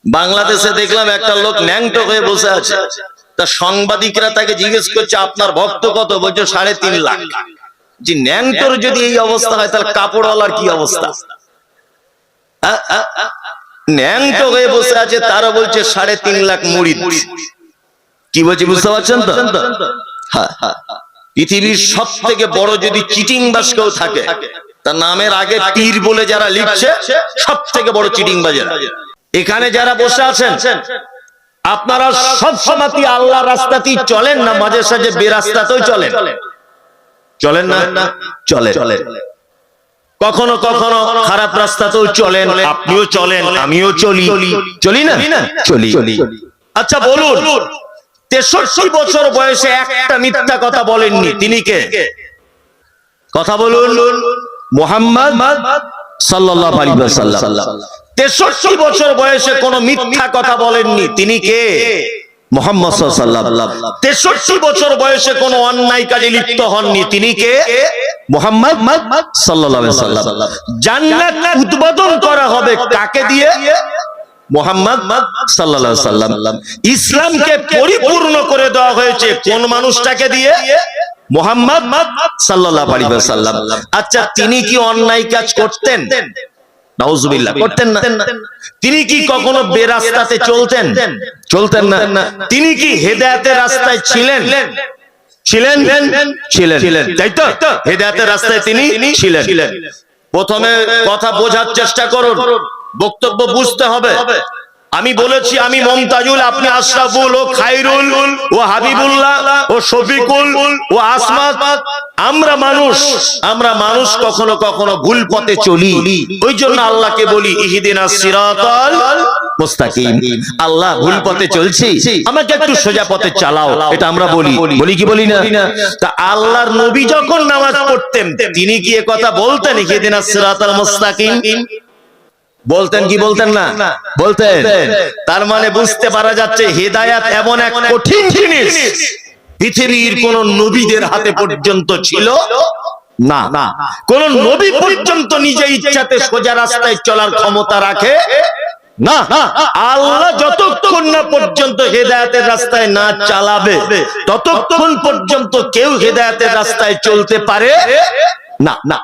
বাংলাদেশে দেখলাম একটা লোক ন্যাংটো হয়ে বসে আছে, তা সাংবাদিকরা তাকে জিজ্ঞেস করছে আপনার ভক্ত কত? বলছে 3.5 লাখ। যে ন্যাংটোর যদি এই অবস্থা হয় তাহলে কাপড়ওয়ালার কি অবস্থা? ন্যাংটো হয়ে বসে আছে, তারা বলছে 3.5 লাখ মুরিদ। কি বলছি বুঝতে পারছেন তো? পৃথিবীর সব থেকে বড় যদি চিটিংবাজ কেউ থাকে, তার নামের আগে পীর বলে যারা লিখছে, সব থেকে বড় চিটিংবাজেরা। এখানে যারা বসে আছেন, আপনারা সব সময় আল্লাহ রাস্তাতেই চলেন না মাঝে সাঝে বেরাস্তাতেও চলেন? চলেন না? চলে। কখনো কখনো খারাপ রাস্তাতেও চলেন, আপনিও চলেন, আমিও চলি না? চলি। আচ্ছা বলুন, 63 বছর বয়সে একটা মিথ্যা কথা বলেননি, তিনি কে? কথা বলুন। মুহাম্মদ সাল্লাল্লাহু আলাইহি ওয়াসাল্লাম 63 বছর বয়সে কোনো মিথ্যা কথা বলেননি, তিনি কে? মুহাম্মদ সাল্লাল্লাহু আলাইহি ওয়াসাল্লাম 63 বছর বয়সে কোনো অন্যায় কাজে লিপ্ত হননি, তিনি কে? মুহাম্মদ সাল্লাল্লাহু আলাইহি ওয়াসাল্লাম। জান্নাত উদ্বোধন করা হবে কাকে দিয়ে? মুহাম্মদ সাল্লাল্লাহু আলাইহি ওয়াসাল্লাম। ইসলামকে পরিপূর্ণ করে দেওয়া হয়েছে কোন মানুষটাকে দিয়ে? মুহাম্মদ সাল্লাল্লাহু আলাইহি ওয়াসাল্লাম। আচ্ছা, তিনি কি অন্যায় কাজ করতেন? নাউজুবিল্লাহ, করতেন না। তিনি কি কখনো বেরাস্তাতে চলতেন না? তিনি কি হেদায়েতের রাস্তায় ছিলেন? তাই তো? হেদায়েতের রাস্তায় তিনি ছিলেন। প্রথমে কথা বোঝার চেষ্টা করুন, বক্তব্য বুঝতে হবে। আমি বলেছি আমি মমতাজুল, আপনি আশরাফুল ও খায়রুল ও হাবিবুল্লাহ ও শফিকুল ও আসমাত। আমরা মানুষ কখনো কখনো ভুল পথে চলি, ওই জন্য আল্লাহকে বলি ইহদিনাস সিরাতাল মুস্তাকিম। আল্লাহ ভুল পথে চলছি, আমাকে একটু সোজা পথে চালাও, এটা আমরা বলি কি বলি না? তা আল্লাহর নবী যখন নামাজ পড়তেন, তিনি কি এ কথা বলতেন ইহদিনাস সিরাতাল মুস্তাকিম? বলতেন কি বলতেন না? বলতেন। তার মানে বুঝতে পারা যাচ্ছে হেদায়েত এমন এক কঠিন জিনিস, পৃথিবীর কোন নবীদের হাতে পর্যন্ত ছিল না। কোন নবী পর্যন্ত নিজে ইচ্ছাতে সোজা রাস্তায় চলার ক্ষমতা রাখে না। আল্লাহ যতক্ষণ না পর্যন্ত হেদায়েতের রাস্তায় না চালাবে, ততক্ষণ পর্যন্ত কেউ হেদায়েতের রাস্তায় চলতে পারে না।